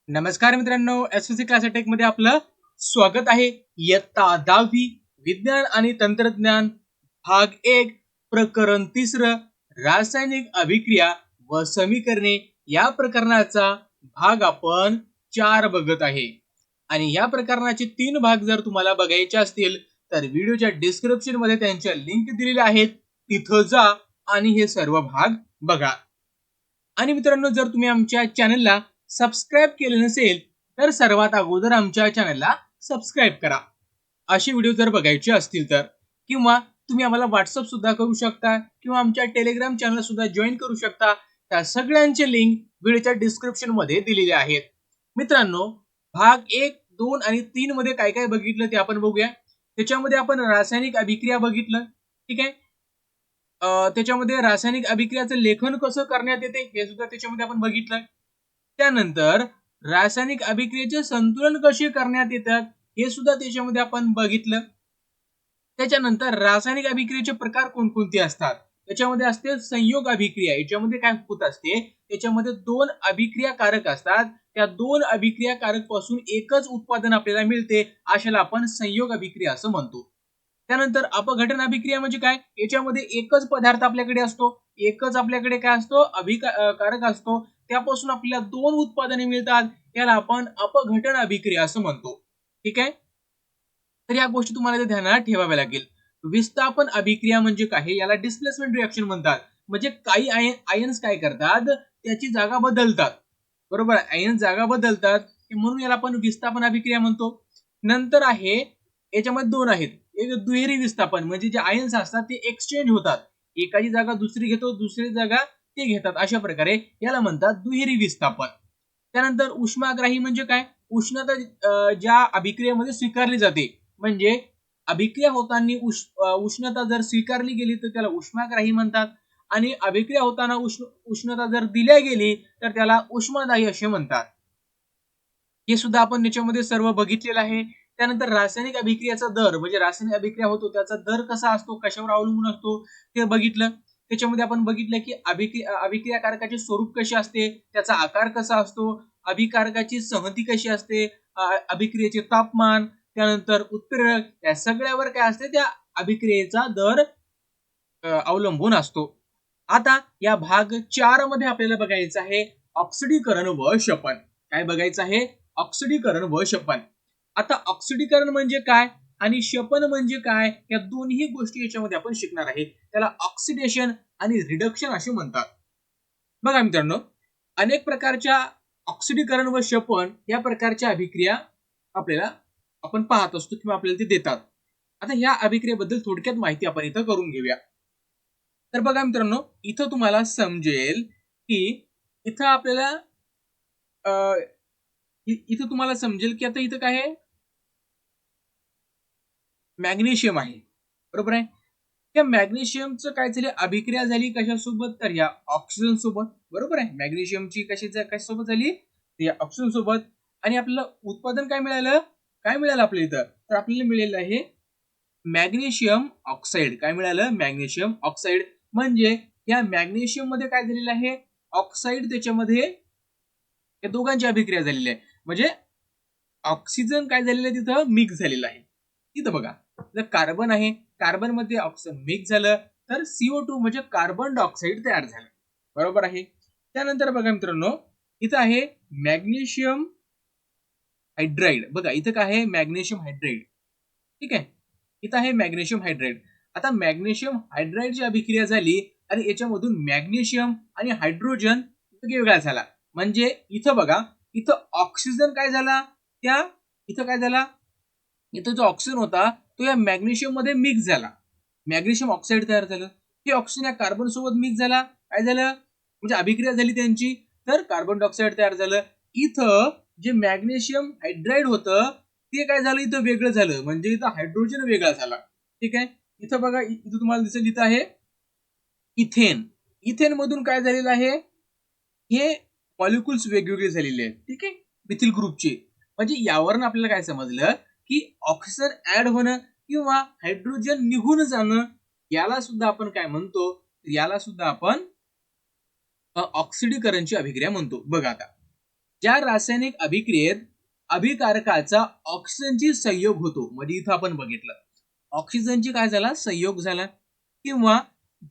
नमस्कार मित्रांनो, एसओसी क्लासेटेक मध्ये आपलं स्वागत आहे. इयत्ता 10वी विज्ञान आणि तंत्रज्ञान भाग 1 प्रकरण 3 रासायनिक अभिक्रिया व समीकरणे या प्रकरणाचा भाग आपण 4 बघत आहे. आणि या प्रकरणाचे 3 भाग जर तुम्हाला बघायचे असतील तर व्हिडिओच्या डिस्क्रिप्शन मध्ये त्यांच्या लिंक दिलेल्या आहेत, तिथं जा आणि हे सर्व भाग बघा. आणि मित्रांनो, जर तुम्ही आमच्या चॅनलला सबस्क्राइब केले नसेल तर सर्वात अगोदर आमच्या चॅनलला सबस्क्राइब करा. असे व्हिडिओ जर बघायचे असतील तर, किंवा तुम्ही आम्हाला व्हॉट्सअप सुद्धा करू शकता किंवा आमच्या टेलिग्राम चॅनल सुद्धा जॉईन करू शकता. त्या सगळ्यांचे लिंक व्हिडिओच्या डिस्क्रिप्शन मध्ये दिलेले आहेत. मित्रांनो, भाग 1, 2 आणि 3 मध्ये काय काय बघितलं ते आपण बघूया. त्याच्यामध्ये आपण रासायनिक अभिक्रिया बघितलं, ठीक आहे. त्याच्यामध्ये रासायनिक अभिक्रियाचं लेखन कसं करण्यात येते हे सुद्धा त्याच्यामध्ये आपण बघितलं. त्यानंतर रासायनिक अभिक्रियेचे संतुलन कसे करण्यात येतात हे सुद्धा त्याच्यामध्ये आपण बघितलं. त्याच्यानंतर रासायनिक अभिक्रियेचे प्रकार कोणकोणते असतात. त्याच्यामध्ये असते संयोग अभिक्रिया. याच्यामध्ये काय होत असते, त्याच्यामध्ये 2 अभिक्रियाकारक असतात. त्या 2 अभिक्रियाकारक पासून एकच उत्पादन आपल्याला मिळते, अशाला आपण संयोग अभिक्रिया असं म्हणतो. त्यानंतर अपघटन अभिक्रिया म्हणजे काय, याच्यामध्ये एकच पदार्थ आपल्याकडे असतो, एकच आपल्याकडे काय असतो, अभिकारक असतो, त्यापासून आपल्याला 2 उत्पादने मिळतात, याला आपण अपघटन अभिक्रिया असं म्हणतो. ठीक आहे. तर या गोष्टी तुम्हाला ध्यानात ठेवाव्या लागेल. विस्थापन अभिक्रिया म्हणजे काय, याला डिस्प्लेसमेंट रिएक्शन म्हणतात. म्हणजे काही आयन्स काय करतात, त्याची जागा बदलतात. बरोबर, आयन जागा बदलतात म्हणून याला आपण विस्थापन अभिक्रिया म्हणतो. नंतर आहे, याच्यामध्ये 2 आहेत. एक दुहेरी विस्थापन, म्हणजे जे आयन्स असतात ते एक्सचेंज होतात, एकाची जागा दुसरी घेतो, दुसरी जागा ते घेतात, अशा प्रकारे याला म्हणतात दुहेरी विस्थापन. त्यानंतर उष्माग्राही म्हणजे काय, उष्णता ज्या अभिक्रियेमध्ये स्वीकारली जाते, म्हणजे अभिक्रिया होताना उष्णता जर स्वीकारली गेली तर त्याला उष्माग्राही म्हणतात, आणि अभिक्रिया होताना उष्णता जर दिल्या गेली तर त्याला उष्मादाही असे म्हणतात. हे सुद्धा आपण याच्यामध्ये सर्व बघितलेलं आहे. त्यानंतर रासायनिक अभिक्रियाचा दर, म्हणजे रासायनिक अभिक्रिया होतो त्याचा दर कसा असतो, कशावर अवलंबून असतो ते बघितलं. त्याच्यामध्ये आपण बघितलं की अभिक्रियाकारकाचे स्वरूप कसे असते, त्याचा आकार कसा असतो, अभिकारकाची संहती कशी असते, अभिक्रियेचे तापमान, त्यानंतर उत्प्रेरक, या सगळ्यावर काय असते, त्या अभिक्रियेचा दर अवलंबून असतो. आता या भाग 4 मध्ये आपल्याला बघायचं आहे ऑक्सिडीकरण व शपन. काय बघायचं आहे, ऑक्सिडीकरण व शपन. आता ऑक्सिडीकरण म्हणजे काय आणि शपन म्हणजे काय, या दोन्ही गोष्टी याच्यामध्ये आपण शिकणार आहे. त्याला ऑक्सिडेशन आणि रिडक्शन असे म्हणतात. बघा मित्रांनो, अनेक प्रकारच्या ऑक्सिडीकरण व शपन या प्रकारच्या अभिक्रिया आपल्याला आपण पाहत असतो किंवा आपल्याला ते देतात. आता या अभिक्रियेबद्दल थोडक्यात माहिती आपण इथं करून घेऊया. तर बघा मित्रांनो, इथं तुम्हाला समजेल की इथं आपल्याला इथं तुम्हाला समजेल की आता इथं काय आहे, मॅग्नेशियम आहे. बरोबर आहे. त्या मॅग्नेशियमचं काय झाली, अभिक्रिया झाली कशासोबत, तर या ऑक्सिजन सोबत. बरोबर आहे, मॅग्नेशियमची कशासोबत झाली, या ऑक्सिजन सोबत. आणि आपल्याला उत्पादन काय मिळालं, आपल्याला इथं, तर आपल्याला मिळालेलं आहे मॅग्नेशियम ऑक्साईड. काय मिळालं, मॅग्नेशियम ऑक्साईड. म्हणजे या मॅग्नेशियम मध्ये काय झालेलं आहे, ऑक्साईड, त्याच्यामध्ये या दोघांची अभिक्रिया झालेली आहे. म्हणजे ऑक्सिजन काय झालेलं आहे, तिथं मिक्स झालेलं आहे. तिथं बघा, जर कार्बन आहे, कार्बन मध्ये ऑक्सिजन मिक्स झालं तर CO2 म्हणजे कार्बन डायऑक्साईड तयार झालं. बरोबर आहे. त्यानंतर बघा मित्रांनो, इथं आहे मॅग्नेशियम हायड्राइड. बघा इथं काय आहे, मॅग्नेशियम हायड्राइड. ठीक आहे, इथं आहे मॅग्नेशियम हायड्राइड. आता मॅग्नेशियम हायड्राइडची अभिक्रिया झाली आणि याच्यामधून मॅग्नेशियम आणि हायड्रोजन वेगळा झाला. म्हणजे इथं बघा, इथं ऑक्सिजन काय झाला, त्या इथं काय झाला, इथं जो ऑक्सिजन होता तो या मॅग्नेशियम मध्ये मिक्स झाला, मॅग्नेशियम ऑक्साईड तयार झालं. ते ऑक्सिजन या कार्बन सोबत मिक्स झाला, काय झालं, म्हणजे अभिक्रिया झाली त्यांची, तर कार्बन डायऑक्साईड तयार झालं. इथं जे मॅग्नेशियम हायड्राइड होतं ते काय झालं, इथं वेगळं झालं, म्हणजे इथं हायड्रोजन वेगळा झाला. ठीक आहे. इथं बघा, इथं तुम्हाला दिसेल, इथं आहे इथेन. इथेन मधून काय झालेलं आहे, हे मॉलिक्युल्स वेगवेगळे झालेले आहेत. ठीक आहे, मिथिल ग्रुपचे. म्हणजे यावरून आपल्याला काय समजलं की ऑक्सिजन ऍड होणं किंवा हायड्रोजन निघून जाणं, याला सुद्धा आपण काय म्हणतो, याला सुद्धा आपण ऑक्सिडीकरणची अभिक्रिया म्हणतो. बघा आता ज्या रासायनिक अभिक्रियेत अभिकारकाचा ऑक्सिजनची संयोग होतो, म्हणजे इथं आपण बघितलं ऑक्सिजनची काय झाला संयोग झाला, किंवा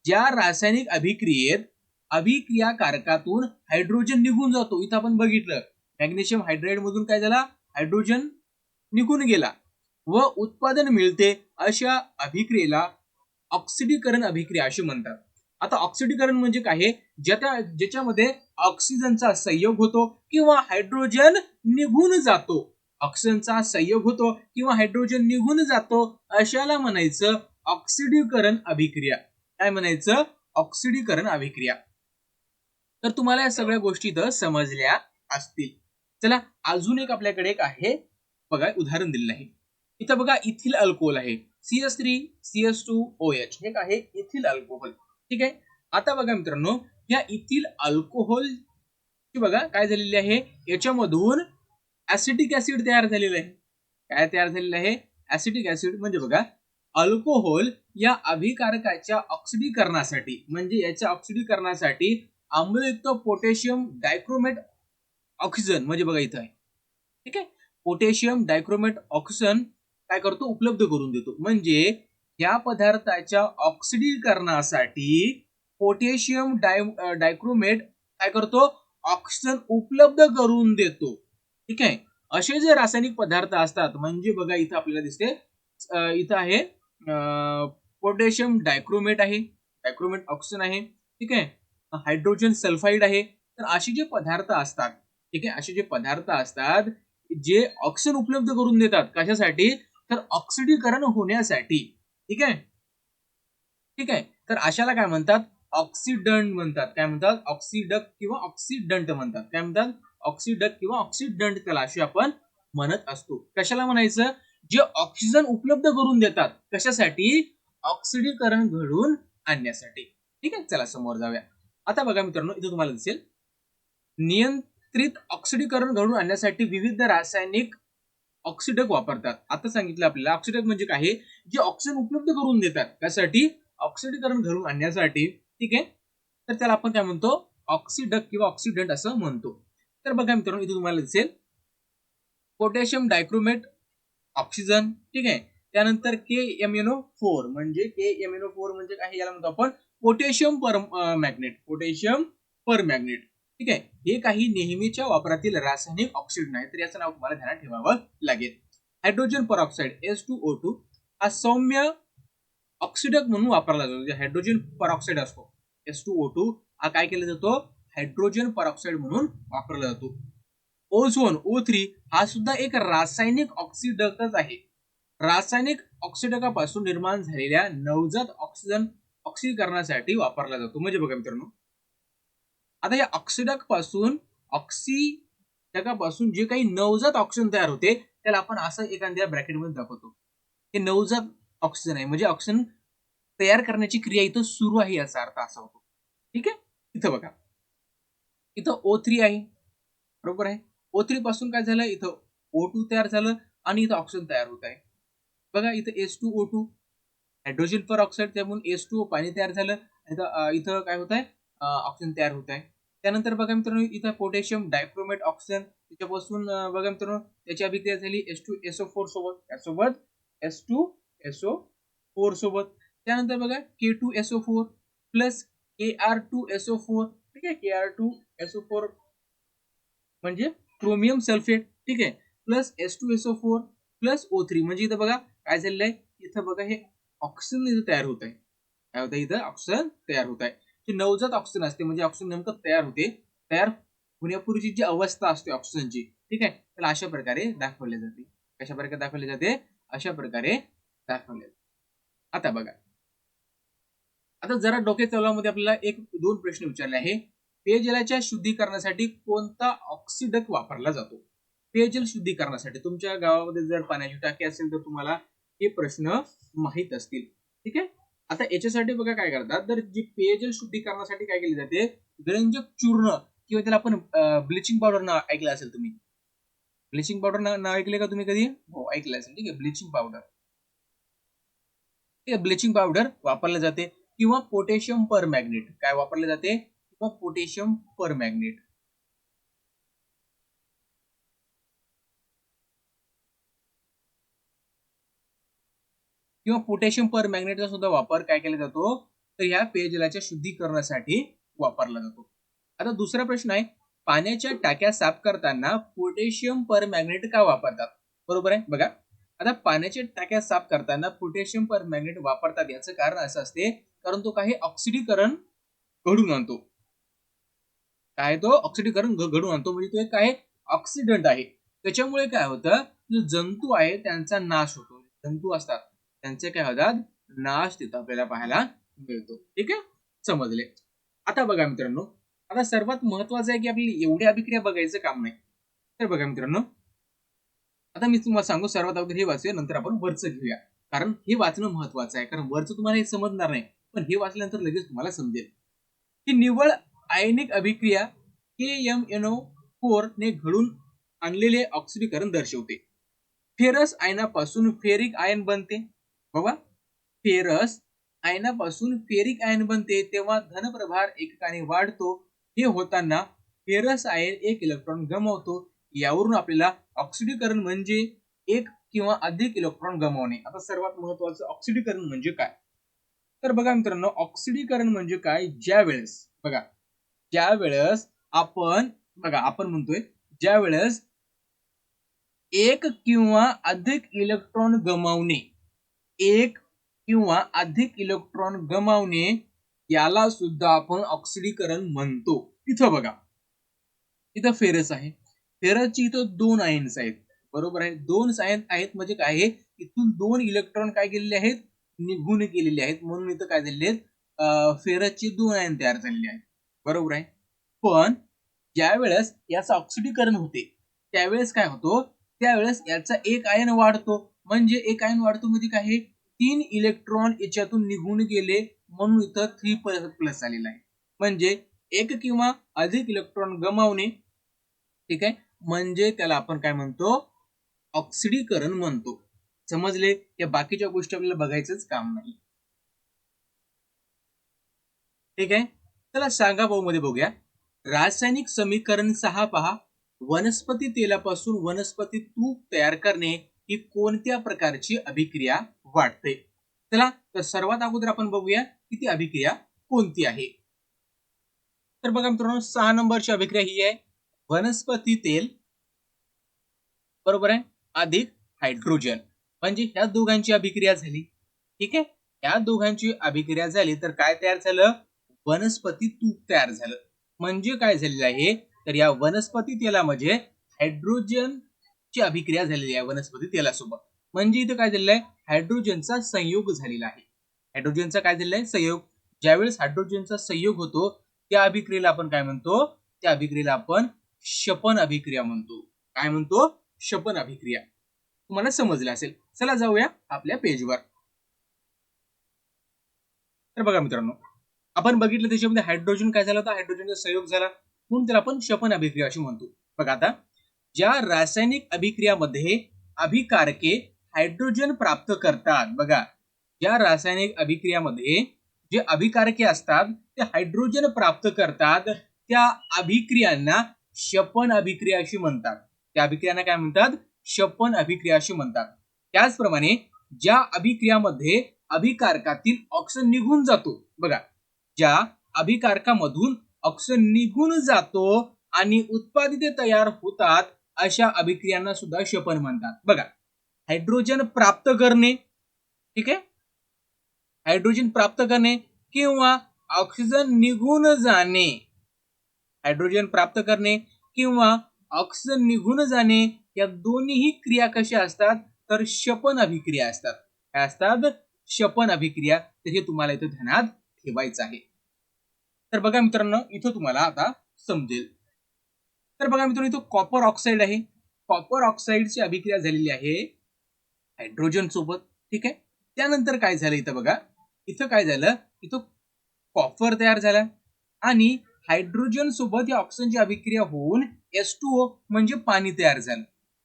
ज्या रासायनिक अभिक्रियेत अभिक्रियाकारकातून हायड्रोजन निघून जातो, इथं आपण बघितलं मॅग्नेशियम हायड्राइड मधून काय झाला हायड्रोजन निघून गेला व उत्पादन मिळते, अशा अभिक्रियेला ऑक्सिडीकरण अभिक्रिया अशी म्हणतात. आता ऑक्सिडीकरण म्हणजे काय, ज्याच्यामध्ये ऑक्सिजनचा संयोग होतो किंवा हायड्रोजन निघून जातो, ऑक्सिजनचा संयोग होतो किंवा हायड्रोजन निघून जातो, अशाला म्हणायचं ऑक्सिडीकरण अभिक्रिया. काय म्हणायचं ऑक्सिडीकरण अभिक्रिया. तर तुम्हाला या सगळ्या गोष्टी इथं समजल्या असतील. चला अजून एक आपल्याकडे एक आहे बघा, उदाहरण दिलेलं आहे. इथं बघा इथिल अल्कोहोल आहे, CH3CH2OH हे आहे इथिल अल्कोहोल. ठीक आहे. आता बघा मित्रांनो, या इथिल अल्कोहोल बघा काय झालेली आहे, याच्यामधून ऍसिटिक ऍसिड तयार झालेलं आहे. काय तयार झालेलं आहे ऍसिटिक ऍसिड. म्हणजे बघा अल्कोहोल या अभिकारकाच्या ऑक्सिडीकरणासाठी, म्हणजे याच्या ऑक्सिडीकरणासाठी आम्लयुक्त पोटॅशियम डायक्रोमेट ऑक्सिजन, म्हणजे बघा इथं आहे. ठीक आहे. पोटॅशियम डायक्रोमेट ऑक्सिजन काय करतो उपलब्ध करून देतो. म्हणजे या पदार्थाच्या ऑक्सिडीकरणासाठी पोटॅशियम डायक्रोमेट काय करतो ऑक्सिजन उपलब्ध करून देतो. ठीक आहे. असे जे रासायनिक पदार्थ असतात, म्हणजे बघा इथं आपल्याला दिसते इथं आहे पोटॅशियम डायक्रोमेट आहे, डायक्रोमेट ऑक्सिजन आहे. ठीक आहे. हायड्रोजन सल्फाइड आहे. तर असे जे पदार्थ असतात, ठीक आहे, असे जे पदार्थ असतात जे ऑक्सिजन उपलब्ध करून देतात, कशासाठी तर ऑक्सिडीकरण होण्यासाठी. ठीक आहे. ठीक आहे. तर अशाला काय म्हणतात ऑक्सिडंट म्हणतात. काय म्हणतात ऑक्सिडक किंवा ऑक्सिडंट म्हणतात. काय म्हणतात ऑक्सिडक किंवा ऑक्सिडंट, त्याला अशी आपण म्हणत असतो. कशाला म्हणायचं जे ऑक्सिजन उपलब्ध करून देतात, कशासाठी ऑक्सिडीकरण घडून आणण्यासाठी. ठीक आहे. चला समोर जाऊया. आता बघा मित्रांनो, इथे तुम्हाला दिसेल नियंत्रित ऑक्सिडीकरण घडून आणण्यासाठी विविध रासायनिक ऑक्सिडक वापरतात. आता सांगितलं आपल्याला ऑक्सिडक म्हणजे काय, जे ऑक्सिजन उपलब्ध करून देतात, त्यासाठी ऑक्सिडीकरण घडून आणण्यासाठी. ठीक आहे. तर त्याला आपण काय म्हणतो ऑक्सिडक किंवा ऑक्सिडंट असं म्हणतो. तर बघा मित्रांनो, इथे तुम्हाला दिसेल पोटॅशियम डायक्रोमेट ऑक्सिजन. ठीक आहे. त्यानंतर KMnO4 म्हणजे KMnO4 म्हणजे काय, याला म्हणतो आपण पोटॅशियम पर मॅग्नेट, पोटॅशियम पर मॅग्नेट. ठीक आहे. हे काही नेहमीच्या वापरातील रासायनिक ऑक्सिड नाही, तर याचं नाव तुम्हाला ध्यानात ठेवावं लागेल. हायड्रोजन परऑक्साईड H2O2 हा सौम्य ऑक्सिडक म्हणून वापरला जातो. जे हायड्रोजन परऑक्साईड असतो H2O2 हा काय केला जातो हायड्रोजन परऑक्साईड म्हणून वापरला जातो. ओझोन O3 हा सुद्धा एक रासायनिक ऑक्सिडकच आहे. रासायनिक ऑक्सिडकापासून निर्माण झालेल्या नवजात ऑक्सिजन ऑक्सिडीकरणासाठी वापरला जातो. म्हणजे बघा मित्रांनो, आता या ऑक्सिडकापासून जे काही नवजात ऑक्सिजन तयार होते, त्याला आपण असं एखाद्या ब्रॅकेटमध्ये दाखवतो. हे नवजात ऑक्सिजन आहे, म्हणजे ऑक्सिजन तयार करण्याची क्रिया इथं सुरू आहे, याचा अर्थ असा होतो. ठीक आहे. इथं बघा इथं O3 आहे, बरोबर आहे. O3 पासून काय झालं इथं O2 तयार झालं आणि इथं ऑक्सिजन तयार होत आहे. बघा इथं H2O2 हायड्रोजन पर ऑक्साईड, त्यामुळे H2O पाणी तयार झालं. इथं काय होत आहे ऑक्सिजन तयार होत आहे. त्यानंतर बघा मित्रांनो, इथं पोटॅशियम डायक्रोमेट ऑक्सिजन, त्याच्यापासून बघा मित्रांनो त्याची अभिक्रिया झाली H2SO4 सोबत, त्यासोबत H2SO4 सोबत. त्यानंतर बघा K2SO4 प्लस Kr2SO4. ठीक आहे. Kr2SO4 म्हणजे क्रोमियम सल्फेट. ठीक आहे. प्लस H2SO4 प्लस O3, म्हणजे इथं बघा काय झालेलं आहे, इथं बघा हे ऑक्सिजन इथं तयार होत आहे. काय होतं इथं ऑक्सिजन तयार होत आहे. जे नवजात ऑक्सिजन असते, म्हणजे ऑक्सिजन नेमकं तयार होते, तयार होण्यापूर्वीची जी अवस्था असते ऑक्सिजनची, ठीक आहे, त्याला अशा प्रकारे दाखवले जाते. कशा प्रकारे दाखवले जाते अशा प्रकारे दाखवले जाते. आता बघा, आता जरा डोके तलावामध्ये आपल्याला एक दोन प्रश्न विचारले आहे. पेयजलाच्या शुद्धीकरणासाठी कोणता ऑक्सिडक वापरला जातो? पेयजल शुद्धीकरणासाठी तुमच्या गावामध्ये जर पाण्याची टाकी असेल तर तुम्हाला हे प्रश्न माहित असतील. ठीक आहे. आता याच्यासाठी बघा काय करतात, तर जी पेयजल शुद्धीकरणासाठी काय केले जाते, विरंजक चूर्ण किंवा त्याला आपण ब्लिचिंग पावडर नाव ऐकलं असेल तुम्ही. ब्लिचिंग पावडर नाव ऐकले का तुम्ही कधी? हो ऐकलं असेल. ठीक आहे. ब्लिचिंग पावडर, ब्लिचिंग पावडर वापरले जाते, किंवा पोटॅशियम पर मॅग्नेट काय वापरले जाते, किंवा पोटॅशियम पर मॅग्नेट. किंवा पोटॅशियम पर मॅग्नेटचा सुद्धा वापर काय केला जातो तर ह्या पेयजलाच्या शुद्धीकरणासाठी वापरला जातो. आता दुसरा प्रश्न आहे, पाण्याच्या टाक्या साफ करताना पोटॅशियम पर मॅग्नेट का वापरतात? बरोबर आहे बघा. आता पाण्याच्या टाक्या साफ करताना पोटॅशियम पर मॅग्नेट वापरतात याचं कारण असं असते कारण तो काही ऑक्सिडीकरण घडून आणतो. काय तो ऑक्सिडीकरण घडून आणतो म्हणजे तो एक काय ऑक्सिडंट आहे. त्याच्यामुळे काय होतं जो जंतू आहे त्यांचा नाश होतो. जंतू असतात त्यांचे काय होतात नाश तिथं आपल्याला पाहायला मिळतो. ठीक आहे समजले. आता बघा मित्रांनो, आता सर्वात महत्वाचं आहे की आपली एवढी अभिक्रिया बघायचं काम नाही. तर बघा मित्रांनो, आता मी तुम्हाला सांगू सर्वात अगोदर हे वाचूया नंतर आपण वरचं घेऊया. कारण हे वाचणं महत्वाचं आहे कारण वरचं तुम्हाला हे समजणार नाही पण हे वाचल्यानंतर लगेच तुम्हाला समजेल. ही निव्वळ आयनिक अभिक्रिया KMnO4 ने घडून आणलेले ऑक्सिडीकरण दर्शवते. फेरस आयनापासून फेरिक आयन बनते. बाबा फेरस आयनापासून फेरिक आयन बनते तेव्हा धनप्रभार एककाने वाढतो. हे होताना फेरस आयन एक इलेक्ट्रॉन गमावतो. यावरून आपल्याला ऑक्सिडीकरण म्हणजे एक किंवा अधिक इलेक्ट्रॉन गमावणे. आता सर्वात महत्वाचं ऑक्सिडीकरण म्हणजे काय तर बघा मित्रांनो, ऑक्सिडीकरण म्हणजे काय ज्या वेळेस आपण म्हणतोय ज्या वेळेस एक किंवा अधिक इलेक्ट्रॉन गमावणे याला सुद्धा आपण ऑक्सिडीकरण म्हणतो. इथं बघा, इथं फेरस आहे. फेरसची इथं 2 आयन्स आहेत. बरोबर आहे. 2 आयन आहेत म्हणजे काय आहे इथून 2 इलेक्ट्रॉन काय केलेले आहेत निघून गेलेले आहेत म्हणून इथं काय झालेले आहेत फेरसची 2 आयन तयार झालेले आहेत. बरोबर आहे. पण ज्या वेळेस याचं ऑक्सिडीकरण होते त्यावेळेस काय होतो त्यावेळेस याचा एक आयन वाढतो म्हणजे एक आयन वाढतो म्हणजे काय आहे 3 इलेक्ट्रॉन याच्यातून निघून गेले म्हणून इथं 3+ आलेला आहे. म्हणजे एक किंवा अधिक इलेक्ट्रॉन गमावणे. ठीक आहे म्हणजे त्याला आपण काय म्हणतो ऑक्सिडीकरण म्हणतो. समजले. या बाकीच्या गोष्टी आपल्याला बघायचंच काम नाही. ठीक आहे चला सांगा भाऊ मध्ये बघूया. रासायनिक समीकरण 6 पहा. वनस्पती तेलापासून वनस्पती तूप तयार करणे ही कोणत्या प्रकारची अभिक्रिया वाटते? चला तर सर्वात अगोदर आपण बघूया की ती अभिक्रिया कोणती आहे. तर बघा मित्रांनो 6 नंबरची अभिक्रिया ही आहे वनस्पती तेल बरोबर आहे अधिक हायड्रोजन. म्हणजे ह्या दोघांची अभिक्रिया झाली. ठीक आहे ह्या दोघांची अभिक्रिया झाली तर काय तयार झालं वनस्पती तूप तयार झालं. म्हणजे काय झालेलं आहे तर या वनस्पती तेलामध्ये हायड्रोजन ची अभिक्रिया झालेली आहे वनस्पती तेलासोबत. म्हणजे इथं काय झालेलं आहे हायड्रोजनचा संयोग झालेला आहे. हायड्रोजनचा काय झालेला आहे संयोग. ज्यावेळेस हायड्रोजनचा संयोग होतो त्या अभिक्रियेला आपण काय म्हणतो त्या अभिक्रियेला आपण क्षपन अभिक्रिया म्हणतो. काय म्हणतो क्षपन अभिक्रिया. तुम्हाला समजलं असेल. चला जाऊया आपल्या पेजवर. तर बघा मित्रांनो आपण बघितलं त्याच्यामध्ये हायड्रोजन काय झाला होता हायड्रोजनचा संयोग झाला म्हणून त्याला आपण क्षपन अभिक्रिया अशी म्हणतो. बघा आता ज्या रासायनिक अभिक्रियामध्ये अभिकारके हायड्रोजन प्राप्त करतात. बघा ज्या रासायनिक अभिक्रियामध्ये जे अभिकारके असतात ते हायड्रोजन प्राप्त करतात त्या अभिक्रियांना क्षपन अभिक्रिया अशी म्हणतात. त्या अभिक्रियांना काय म्हणतात क्षपन अभिक्रिया अशी म्हणतात. त्याचप्रमाणे ज्या अभिक्रियामध्ये अभिकारकातील ऑक्सिजन निघून जातो. बघा ज्या अभिकारकामधून ऑक्सिजन निघून जातो आणि उत्पादिते तयार होतात अशा अभिक्रियांना सुद्धा क्षपन म्हणतात. बघा हायड्रोजन प्राप्त करणे. ठीक आहे हायड्रोजन प्राप्त करणे किंवा ऑक्सिजन निघून जाणे. हायड्रोजन प्राप्त करणे किंवा ऑक्सिजन निघून जाणे या दोन्ही क्रिया कशा असतात तर क्षपन अभिक्रिया असतात. काय असतात क्षपन अभिक्रिया. तर हे तुम्हाला इथं ध्यानात ठेवायचं आहे. तर बघा मित्रांनो इथं तुम्हाला आता समजेल. तर बघा मित्रांनो इथं कॉपर ऑक्साईड आहे. कॉपर ऑक्साईडची अभिक्रिया झालेली आहे हायड्रोजन सोबत. ठीक आहे त्यानंतर काय झालं इथं बघा इथं काय झालं इथं कॉपर तयार झाला आणि हायड्रोजन सोबत या ऑक्सिजनची अभिक्रिया होऊन H2O म्हणजे पाणी तयार झालं.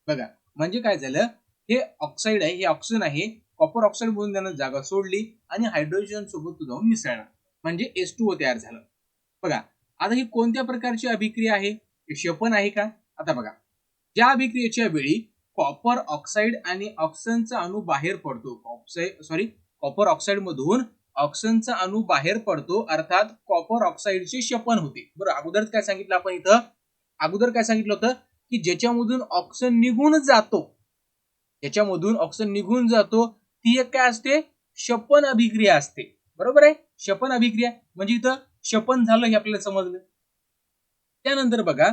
बघा म्हणजे काय झालं हे ऑक्साईड आहे हे ऑक्सिजन आहे कॉपर ऑक्साईड म्हणून त्यानं जागा सोडली आणि हायड्रोजन सोबत जाऊन मिसळला म्हणजे H2O तयार झालं. बघा आता ही कोणत्या प्रकारची अभिक्रिया आहे क्षपन आहे का. आता बघा ज्या अभिक्रियेच्या वेळी कॉपर ऑक्साईड आणि ऑक्सिजनचा अणू बाहेर पडतो. कॉपर ऑक्साईड मधून ऑक्सिजनचा अणू बाहेर पडतो, अर्थात कॉपर ऑक्साईडचे क्षपन होते. बरं, अगोदर काय सांगितलं आपण इथं? अगोदर काय सांगितलं होतं की ज्याच्यामधून ऑक्सिजन निघून जातो, ज्याच्यामधून ऑक्सिजन निघून जातो ती एक काय असते? क्षपन अभिक्रिया असते. बरोबर आहे? क्षपन अभिक्रिया म्हणजे इथं क्षपन झालं हे आपल्याला समजलं. त्यानंतर बघा,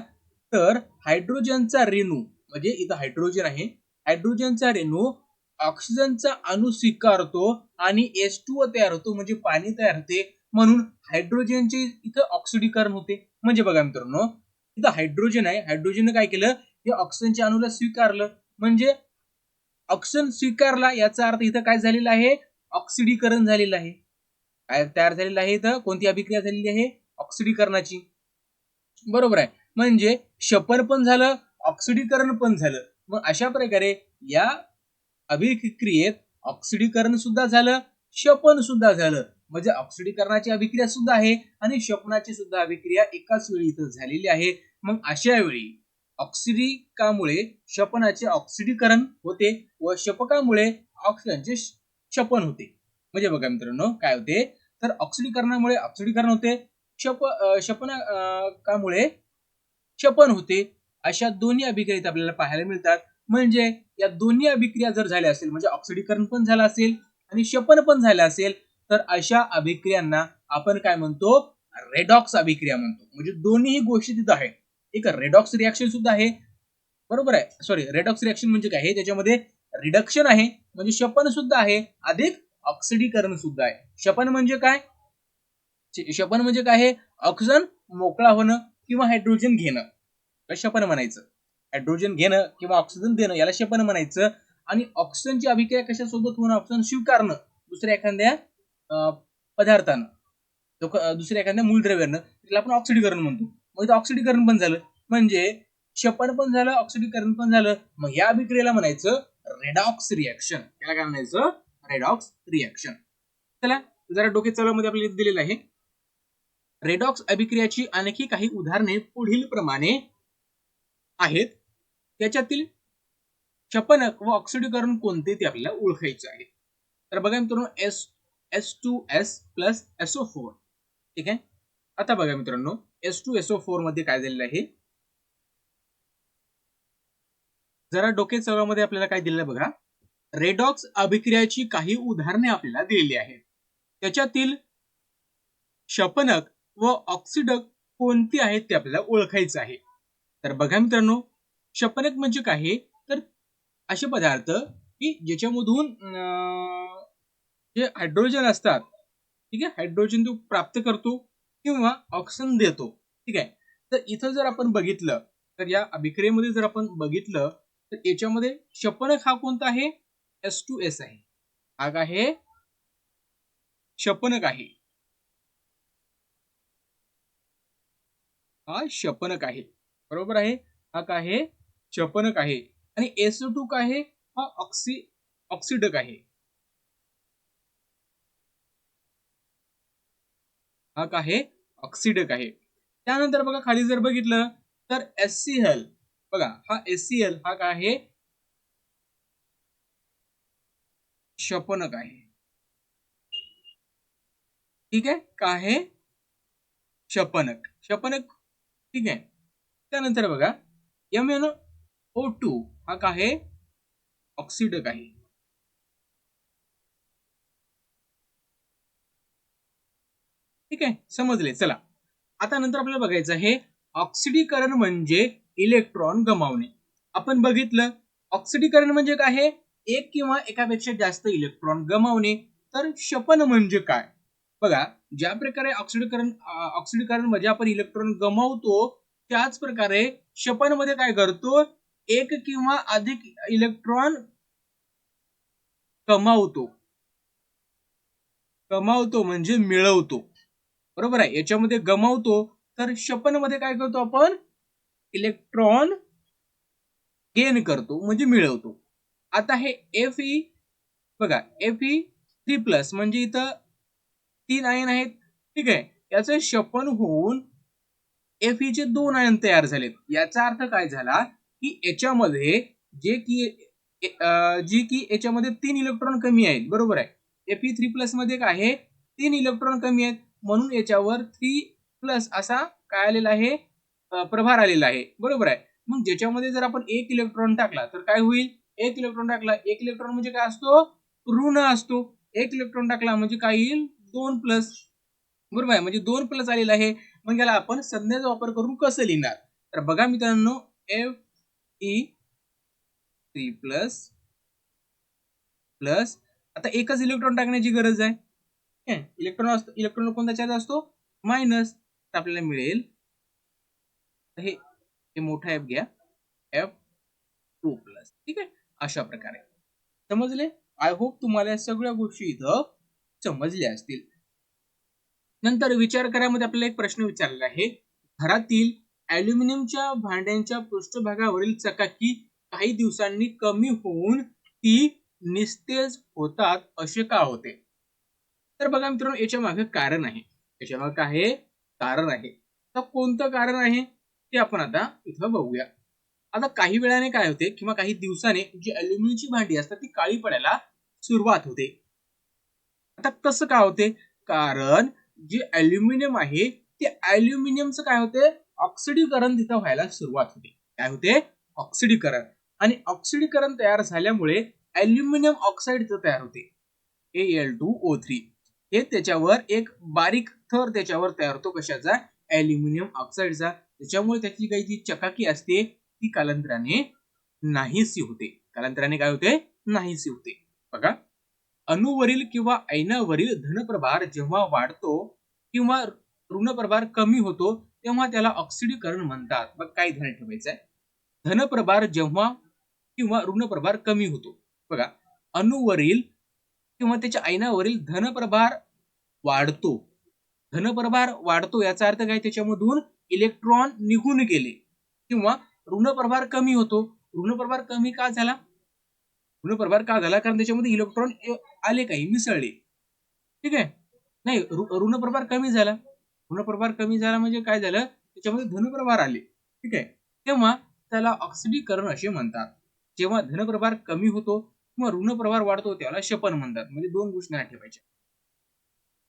तर हायड्रोजनचा रेणू म्हणजे इथं हायड्रोजन आहे, हायड्रोजनचा रेणू ऑक्सिजनचा अणू स्वीकारतो आणि H2O तयार होतो, म्हणजे पाणी तयार होते, म्हणून हायड्रोजनचे इथं ऑक्सिडीकरण होते. म्हणजे बघा मित्रांनो, इथं हायड्रोजन आहे, हायड्रोजनने काय केलं? हे ऑक्सिजनच्या अणूला स्वीकारलं, म्हणजे ऑक्सिजन स्वीकारला याचा अर्थ इथं काय झालेलं आहे? ऑक्सिडीकरण झालेलं आहे. काय तयार झालेलं आहे इथं? कोणती अभिक्रिया झालेली आहे? ऑक्सिडीकरणाची. बरोबर आहे. म्हणजे क्षपन पण झालं, ऑक्सिडीकरण पण झालं. मग अशा प्रकारे या अभिक्रियेत ऑक्सिडीकरण सुद्धा झालं, क्षपन सुद्धा झालं. म्हणजे ऑक्सिडीकरणाची अभिक्रिया सुद्धा आहे आणि क्षपनाची सुद्धा अभिक्रिया एकाच वेळी इथं झालेली आहे. मग अशा वेळी ऑक्सिडिकामुळे क्षपनाचे ऑक्सिडीकरण होते व क्षपकामुळे ऑक्सिजनचे क्षपन होते. म्हणजे बघा मित्रांनो, काय होते? तर ऑक्सिडीकरणामुळे ऑक्सिडीकरण होते, क्षपनामुळे क्षपन होते. अशा दोन्ही अभिक्रिया आपल्याला पाहायला मिळतात. म्हणजे या दोन्ही अभिक्रिया जर झाल्या असेल, म्हणजे ऑक्सिडीकरण पण झालं असेल आणि क्षपन पण झालं असेल, तर अशा अभिक्रियांना आपण काय म्हणतो? रेडॉक्स अभिक्रिया म्हणतो. म्हणजे दोन्ही गोष्टी तिथं आहेत. एक रेडॉक्स रिएक्शन सुद्धा आहे. बरोबर आहे? सॉरी, रेडॉक्स रिएक्शन म्हणजे काय आहे? त्याच्यामध्ये रिडक्शन आहे, म्हणजे क्षपन सुद्धा आहे, अधिक ऑक्सिडीकरण सुद्धा आहे. क्षपन म्हणजे काय? क्षपन म्हणजे काय आहे? ऑक्सिजन मोकळा होणं किंवा हायड्रोजन घेणं, क्षपन म्हणायचं. हायड्रोजन घेणं किंवा ऑक्सिजन देणं याला क्षपन म्हणायचं. आणि ऑक्सिजनची अभिक्रिया कशासोबत होणं? ऑक्सिजन स्वीकारणं दुसऱ्या एखाद्या पदार्थानं, दुसऱ्या एखाद्या मूलद्रव्यानं, त्याला आपण ऑक्सिडीकरण म्हणतो. मग इथं ऑक्सिडीकरण पण झालं, म्हणजे क्षपन पण झालं, ऑक्सिडीकरण पण झालं. मग या अभिक्रियेला म्हणायचं रेडॉक्स रिएक्शन. याला काय म्हणायचं? Redox reaction. चला जरा डोके चालवमध्ये आपल्याला दिलेलं आहे. रेडॉक्स अभिक्रियाची आणखी काही उदाहरणे पुढील प्रमाणे आहेत. त्याच्यातील क्षपनक व ऑक्सिडीकरण कोणते ते आपल्याला ओळखायचे आहे. तर बघा मित्रांनो, H2S प्लस SO4. ठीक आहे. आता बघा मित्रांनो, H2SO4 मध्ये काय झालेलं आहे? जरा डोके चालवमध्ये आपल्याला काय दिलेलं बघा. रेडॉक्स अभिक्रियाची काही उदाहरणे आपल्याला दिलेली आहेत. त्याच्यातील क्षपनक व ऑक्सिडक कोणती आहेत ते आपल्याला ओळखायचं आहे. तर बघा मित्रांनो, क्षपनक म्हणजे काय? तर असे पदार्थ की ज्याच्यामधून जे हायड्रोजन असतात, ठीक आहे, हायड्रोजन तो प्राप्त करतो किंवा ऑक्सिजन देतो. ठीक आहे. तर इथं जर आपण बघितलं, तर या अभिक्रियेमध्ये जर आपण बघितलं, तर याच्यामध्ये क्षपनक हा कोणता आहे? H2S आहे. हा काय आहे? क्षपनक आहे. हा क्षपनक आहे. बरोबर आहे. हा काय आहे? क्षपनक आहे. आणि SO2 काय आहे? हा ऑक्सिडक आहे. हा काय आहे? ऑक्सिडक आहे. त्यानंतर बघा खाली जर बघितलं, तर HCl बघा, हा HCl हा काय आहे? क्षपनक आहे. ठीक आहे. काय आहे? क्षपनक. क्षपनक. ठीक आहे. त्यानंतर बघा, MnO2 हा काय आहे? ऑक्सिडक आहे. ठीक आहे, समजले. चला आता नंतर आपल्याला बघायचं आहे ऑक्सिडीकरण म्हणजे इलेक्ट्रॉन गमावणे. आपण बघितलं ऑक्सिडीकरण म्हणजे काय आहे? एक किंवा एकापेक्षा जास्त इलेक्ट्रॉन गमावणे. तर क्षपन म्हणजे काय? बघा, ज्या प्रकारे ऑक्सिडीकरण मध्ये आपण इलेक्ट्रॉन गमावतो, त्याच प्रकारे क्षपन मध्ये काय करतो? एक किंवा अधिक इलेक्ट्रॉन कमावतो. कमावतो म्हणजे मिळवतो. बरोबर आहे. याच्यामध्ये गमावतो, तर क्षपन मध्ये काय करतो आपण? इलेक्ट्रॉन गेन करतो म्हणजे मिळवतो. आता हे Fe बघा, Fe3+ म्हणजे इथं 3 आयन आहेत. ठीक आहे. याचं क्षपन होऊन Fe चे 2 आयन तयार झालेत. याचा अर्थ काय झाला की याच्यामध्ये जी की याच्यामध्ये 3 इलेक्ट्रॉन कमी आहेत, बरोबर आहे. Fe3+ मध्ये काय आहे, 3 इलेक्ट्रॉन कमी आहेत, म्हणून याच्यावर 3+ असा काय आलेला आहे, प्रभार आलेला आहे, बरोबर आहे. मग ज्याच्यामध्ये जर आपण 1 इलेक्ट्रॉन टाकला तर काय होईल, 1 इलेक्ट्रॉन टाकला, 1 इलेक्ट्रॉन म्हणजे काय असतो, ऋण असतो. 1 इलेक्ट्रॉन टाकला म्हणजे काय येईल, 2+, बरोबर आहे. म्हणजे 2+ आलेला आहे. मग याला आपण संज्ञेचा वापर करून कसं लिहिणार, तर बघा मित्रांनो, Fe3+ प्लस, आता एकच इलेक्ट्रॉन टाकण्याची गरज आहे. इलेक्ट्रॉन कोणत्या चार्ज असतो, मायनस. तर आपल्याला मिळेल, हे मोठा एफ घ्या, F2+, ठीक आहे. अशा प्रकारे समजले. आय होप तुम्हाला सगळ्या गोष्टी इथं समजल्या असतील. नंतर विचार करामध्ये आपल्याला एक प्रश्न विचारलेला आहे, घरातील ॲल्युमिनियमच्या भांड्यांच्या पृष्ठभागावरील चकाकी काही दिवसांनी कमी होऊन ती निस्तेज होतात, असे का होते. तर बघा मित्रांनो, याच्या मागे कारण आहे. याच्या मागे काय कारण आहे, तर कोणतं कारण आहे ते आपण आता इथं बघूया. आता काही वेळाने काय होते, किंवा काही दिवसाने जी ॲल्युमिनियमची भांडी असतात ती काळी पडायला सुरुवात होते. आता कसं काय होते, कारण जे ॲल्युमिनियम आहे ते ॲल्युमिनियमचं काय होते, ऑक्सिडीकरण तिथं व्हायला सुरुवात होते. काय होते, ऑक्सिडीकरण. आणि ऑक्सिडीकरण तयार झाल्यामुळे ॲल्युमिनियम ऑक्साईड तयार होते, Al2O3. हे त्याच्यावर एक बारीक थर त्याच्यावर तयार होतो, कशाचा, ॲल्युमिनियम ऑक्साईडचा. त्याच्यामुळे त्याची काही जी चकाकी असते ती कालांतराने नाहीशी होते. कालांतराने काय होते, नाहीशी होते. बघा, अणूवरील किंवा आयनावरील धनप्रभार जेव्हा वाढतो किंवा ऋणप्रभार कमी होतो तेव्हा त्याला ऑक्सिडीकरण म्हणतात. बघ, काय ध्यान ठेवायचं आहे, धनप्रभार जेव्हा किंवा ऋणप्रभार कमी होतो, बघा, अणूवरील किंवा त्याच्या आयनावरील धनप्रभार वाढतो. धनप्रभार वाढतो याचा अर्थ काय, त्याच्यामधून इलेक्ट्रॉन निघून गेले. किंवा ऋणप्रभार कमी होतो. ऋणप्रभार कमी का झाला, ऋणप्रभार का झाला, कारण त्याच्यामध्ये इलेक्ट्रॉन आले, काही मिसळले, ठीक आहे. नाही, ऋणप्रभार कमी झाला. ऋणप्रभार कमी झाला म्हणजे काय झालं, त्याच्यामध्ये धनप्रभार आले, ठीक आहे. तेव्हा त्याला ऑक्सिडीकरण असे म्हणतात. जेव्हा धनप्रभार कमी होतो किंवा ऋणप्रभार वाढतो त्याला क्षपन म्हणतात. म्हणजे दोन गोष्टी लक्षात ठेवायच्या.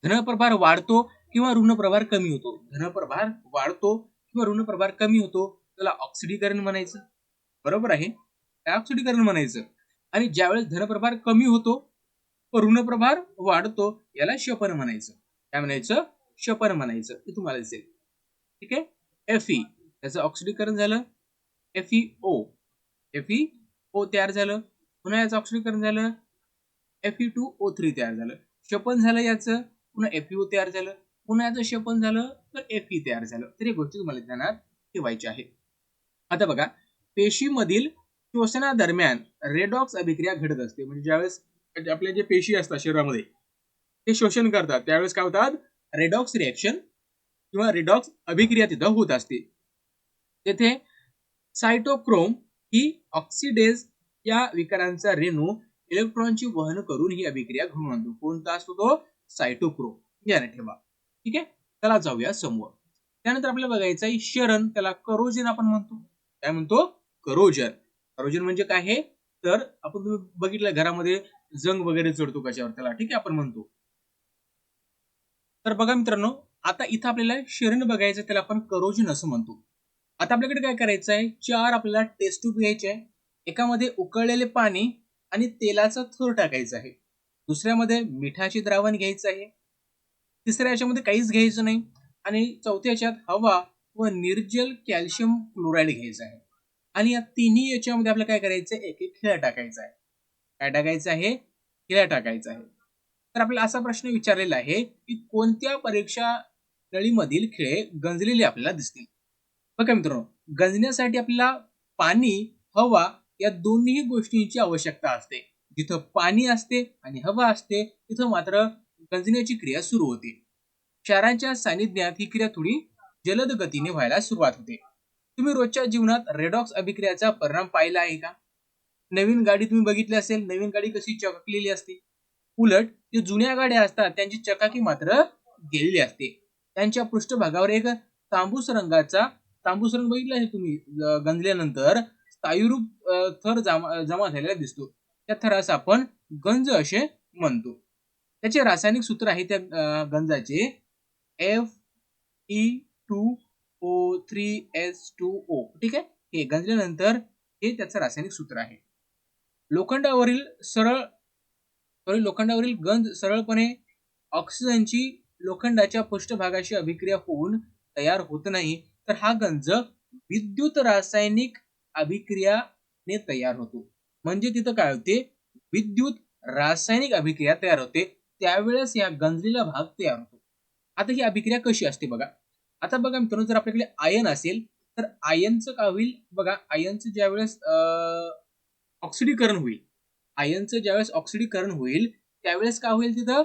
धनप्रभार वाढतो किंवा ऋणप्रभार कमी होतो. धनप्रभार वाढतो किंवा ऋणप्रभार कमी होतो त्याला ऑक्सिडीकरण म्हणायचं, बरोबर आहे, ऑक्सिडीकरण म्हणायचं. आणि ज्यावेळेस धनप्रभार कमी होतो व ऋणप्रभार वाढतो याला क्षपन म्हणायचं. काय म्हणायचं, क्षपन म्हणायचं. हे तुम्हाला दिसेल, ठीक आहे. Fe त्याचं ऑक्सिडीकरण झालं, FeO तयार झालं. पुन्हा याचं ऑक्सिडीकरण झालं, Fe2O3 तयार झालं. क्षपन झालं याचं, पुन्हा FeO तयार झालं. पुन्हा याचं क्षपन झालं तर Fe तयार झालं. तर ही गोष्टी तुम्हाला ध्यानात ठेवायची आहे. आता बघा, पेशीमधील श्वसनादरम्यान रेडॉक्स अभिक्रिया घडत असते. म्हणजे ज्यावेळेस आपले जे पेशी असतात शरीरामध्ये ते श्वसन करतात त्यावेळेस काय होतात, रेडॉक्स रिएक्शन किंवा रेडॉक्स अभिक्रिया तिथं होत असते. तेथे सायटोक्रोम ही ऑक्सिडेज या विकारांचा रेणू इलेक्ट्रॉनची वहन करून ही अभिक्रिया घडवून आणतो. कोणता असतो तो, सायटोक्रोम. याने ठेवा, ठीक आहे. त्याला जाऊया समोर. त्यानंतर आपल्याला बघायचं आहे क्षरण, त्याला करोजन आपण म्हणतो. काय म्हणतो, करोजन. करोजन म्हणजे काय आहे, तर आपण तुम्ही बघितलं घरामध्ये जंग वगैरे चढतो कशावर, त्याला ठीक आहे आपण म्हणतो. तर बघा मित्रांनो, आता इथं आपल्याला क्षरण बघायचं, त्याला आपण करोजन असं म्हणतो. आता आपल्याकडे काय करायचं आहे, 4 आपल्याला टेस्ट ट्यूब घ्यायचे आहे. एकामध्ये उकळलेले पाणी आणि तेलाचा थर टाकायचा आहे. दुसऱ्यामध्ये मिठाचे द्रावण घ्यायचं आहे. तिसऱ्या याच्यामध्ये काहीच घ्यायचं नाही. आणि चौथ्या याच्यात हवा व निर्जल कॅल्शियम क्लोराईड घ्यायचं आहे. आणि या तिन्ही याच्यामध्ये आपल्याला काय करायचं आहे, एक एक खिळा टाकायचा आहे. काय टाकायचं आहे, खिळा टाकायचा आहे. तर आपल्याला असा प्रश्न विचारलेला आहे की कोणत्या परीक्षा नळीमधील खिळे गंजलेले आपल्याला दिसतील. बघा मित्रांनो, गंजण्यासाठी आपल्याला पाणी, हवा या दोन्ही गोष्टींची आवश्यकता असते. जिथं पाणी असते आणि हवा असते तिथं मात्र गंजण्याची क्रिया सुरू होते. क्षारांच्या सानिध्यात ही क्रिया थोडी जलद गतीने व्हायला सुरुवात होते. तुम्ही रोजच्या जीवनात रेडॉक्स अभिक्रियाचा परिणाम पाहिला आहे का? नवीन गाडी तुम्ही बघितली असेल, नवीन गाडी कशी चकलेली असते. उलट जे जुन्या गाड्या असतात त्यांची चकाकी मात्र गेलेली असते. त्यांच्या पृष्ठभागावर एक तांबूस रंग बघितला आहे तुम्ही गंजल्यानंतर स्थायूरूप थर जमा झालेला दिसतो. त्या थरास आपण गंज असे म्हणतो. त्याचे रासायनिक सूत्र आहे त्या गंजाचे Fe2O3S2O. ठीक आहे. हे गंजल्यानंतर हे त्याचं रासायनिक सूत्र आहे. लोखंडावरील गंज सरळपणे ऑक्सिजनची लोखंडाच्या पृष्ठभागाशी अभिक्रिया होऊन तयार होत नाही, तर हा गंज विद्युत रासायनिक अभिक्रियाने तयार होतो. म्हणजे तिथं काय होते, विद्युत रासायनिक अभिक्रिया तयार होते, त्यावेळेस या गंजलेला भाग तयार होतो. आता ही अभिक्रिया कशी असते बघा. आता बघा मित्रांनो, जर आपल्याकडे आयन असेल तर आयनचं काय होईल बघा. आयनचं ज्यावेळेस ऑक्सिडीकरण होईल, आयनचं ज्यावेळेस ऑक्सिडीकरण होईल त्यावेळेस काय होईल, तिथं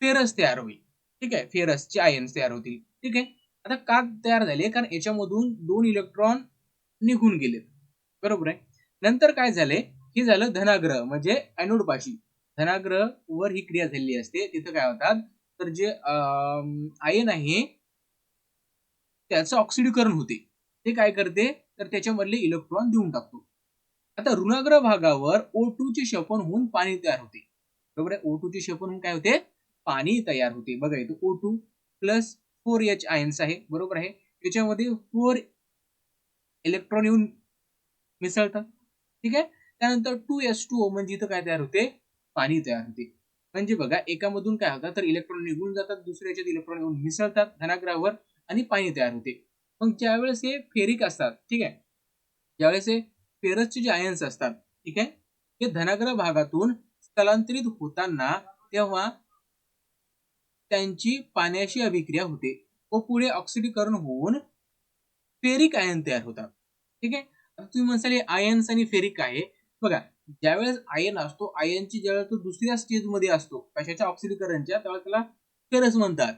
फेरस तयार होईल. ठीक आहे, फेरसचे आयन्स तयार होतील. ठीक आहे. आता का तयार झाले, कारण याच्यामधून 2 इलेक्ट्रॉन निघून गेले. बरोबर आहे. नंतर काय झाले, हे झालं धनाग्रह म्हणजे एनोड पाशी. धनाग्रह वर ही क्रिया झालेली असते. तिथं काय होतात, तर जे आयन आहे त्याचं ऑक्सिडीकरण होते. ते काय करते, तर त्याच्यामधले इलेक्ट्रॉन देऊन टाकतो. आता ऋणाग्र भागावर O2 चे शोषण होऊन पाणी तयार होते. बरोबर आहे. O2 चे शोषण होऊन काय होते, पाणी तयार होते. बघा इथं O2 प्लस 4H आयन्स आहे. बरोबर आहे. त्याच्यामध्ये 4 इलेक्ट्रॉन येऊन मिसळतात. ठीक आहे. त्यानंतर 2S2O म्हणजे इथं काय तयार होते, पाणी तयार होते. म्हणजे बघा, एकामधून काय होतं, तर इलेक्ट्रॉन निघून जातात, दुसऱ्याच्यात इलेक्ट्रॉन येऊन मिसळतात धनाग्रहावर आणि पाणी तयार होते. मग ज्यावेळेस हे फेरिक असतात, ठीक आहे, ज्यावेळेस हे फेरसचे जे आयन्स असतात, ठीक आहे, हे धनाग्रह भागातून स्थलांतरित होताना तेव्हा त्यांची पाण्याशी अभिक्रिया होते व पुढे ऑक्सिडीकरण होऊन फेरिक आयन तयार होतात. ठीक आहे. आता तुम्ही म्हणसाल हे आयन्स आणि फेरिक आहे. बघा, ज्यावेळेस आयन असतो, आयनची ज्यावेळेस तो दुसऱ्या स्टेज मध्ये असतो कशाच्या, ऑक्सिडीकरणच्या, त्यावेळेस त्याला फेरस म्हणतात.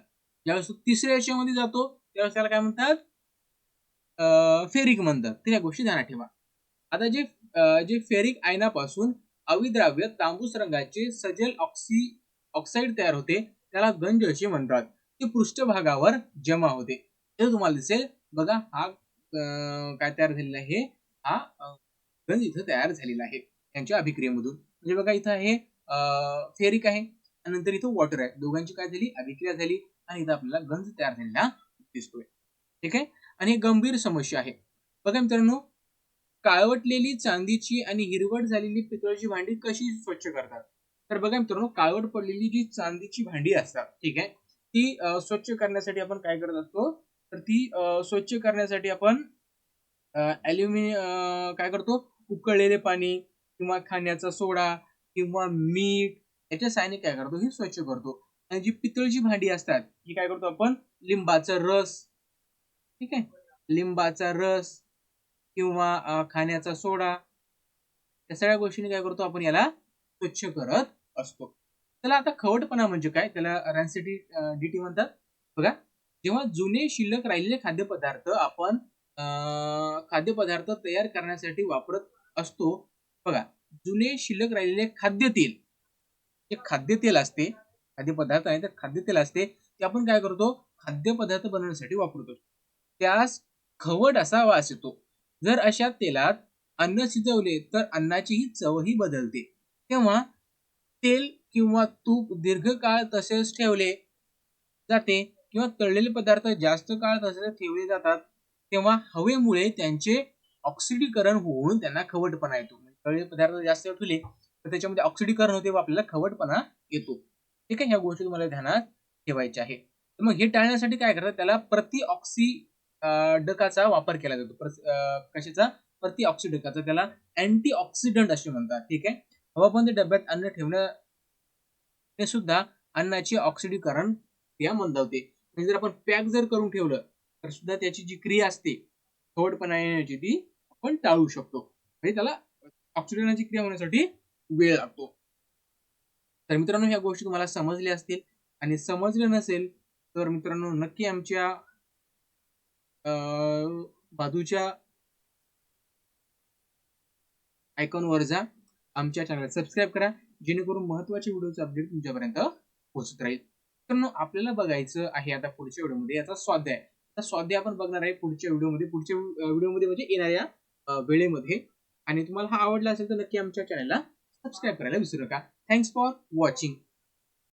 ज्यावेळेस तो तिसऱ्या याच्यामध्ये जातो त्यावेळेस त्याला काय म्हणतात, फेरिक म्हणतात. तर या गोष्टी ध्यानात ठेवा. आता जे फेरिक आयनापासून अविद्राव्य तांबूस रंगाचे सजल ऑक्साईड तयार होते, त्याला गंज असे म्हणतात. ते पृष्ठभागावर जमा होते. हे तुम्हाला दिसेल बघा. हा काय तयार झालेला आहे, हा गंज इथं तयार झालेला आहे त्यांच्या अभिक्रियेमधून. म्हणजे बघा, इथं आहे फेरिक आहे आणि नंतर इथं वॉटर आहे. दोघांची काय झाली, अभिक्रिया झाली आणि इथं आपल्याला गंज तयार झालेला दिसतोय. ठीक आहे. आणि गंभीर समस्या आहे. बघा मित्रांनो, काळवटलेली चांदीची आणि हिरवट झालेली पितळची भांडी कशी स्वच्छ करतात. तर बघा मित्रांनो, काळवट पडलेली जी चांदीची भांडी असतात, ठीक आहे, ती स्वच्छ करण्यासाठी आपण काय करत असतो, तर ती स्वच्छ करण्यासाठी आपण काय करतो, उकळलेले पाणी किंवा खाण्याचा सोडा किंवा मीठ याच्या साहाय्याने काय करतो, ही स्वच्छ करतो. आणि जी पितळची भांडी असतात ही काय करतो आपण, लिंबाचा रस, ठीक आहे, लिंबाचा रस किंवा खाण्याचा सोडा, या सगळ्या गोष्टींनी काय करतो आपण, याला स्वच्छ करत असतो. त्याला आता खवटपणा म्हणजे काय, त्याला रॅन्सिडिटी म्हणतात. बघा, जेव्हा जुने शिल्लक राहिलेले खाद्यपदार्थ आपण खाद्यपदार्थ तयार करण्यासाठी वापरत असतो. बघा, जुने शिल्लक राहिलेले खाद्यतेल, जे खाद्यतेल असते, खाद्यपदार्थ आहे तर खाद्यतेल असते, ते आपण काय करतो, खाद्यपदार्थ बनवण्यासाठी वापरतो. त्यास खवट असा वास येतो. जर अशा तेलात अन्न शिजवले तर अन्नाचीही चवही बदलते. तेव्हा तेल किंवा तूप दीर्घकाळ तसेच ठेवले जाते किंवा तळलेले पदार्थ जास्त काळ तसेच ठेवले जातात, तेव्हा हवेमुळे त्यांचे ऑक्सिडीकरण होऊन त्यांना खवटपणा येतो. तळलेले पदार्थ जास्त ठेवले तर त्याच्यामध्ये ऑक्सिडीकरण होते व आपल्याला खवटपणा येतो. ठीक आहे. ह्या गोष्टी तुम्हाला ध्यानात ठेवायच्या आहे. तर मग हे टाळण्यासाठी काय करतात, त्याला डकाचा वापर केला जातो. कशाचा, प्रतिऑक्सिडकाचा, त्याला अँटीऑक्सिडंट असे म्हणतात. ठीक आहे. हवाबंद डब्यात अन्न ठेवणे सुद्धा अन्नाचे ऑक्सिडीकरण क्रिया मंदावते. म्हणजे जर आपण पॅक जर करून ठेवलं तर सुद्धा त्याची जी क्रिया असते खवटपणा येण्याची, ती आपण टाळू शकतो. म्हणजे त्याला ऑक्सिडनाची क्रिया होण्यासाठी वेळ लागतो. तर मित्रांनो, ह्या गोष्टी तुम्हाला समजल्या असतील आणि समजलं नसेल तर मित्रांनो नक्की आमच्या बाजूच्या आयकॉनवर जा, आमच्या चॅनल सबस्क्राईब करा, जेणेकरून महत्त्वाचे व्हिडिओचे अपडेट तुमच्यापर्यंत पोहोचत राहील. मित्रांनो, आपल्याला बघायचं आहे आता पुढच्या व्हिडिओमध्ये याचा स्वाध्याय. आता स्वाध्याय आपण बघणार आहे पुढच्या व्हिडिओमध्ये म्हणजे येणाऱ्या वेळेमध्ये. आणि तुम्हाला हा आवडला असेल तर नक्की आमच्या चॅनलला सबस्क्राईब करायला विसरू नका. Thanks for watching.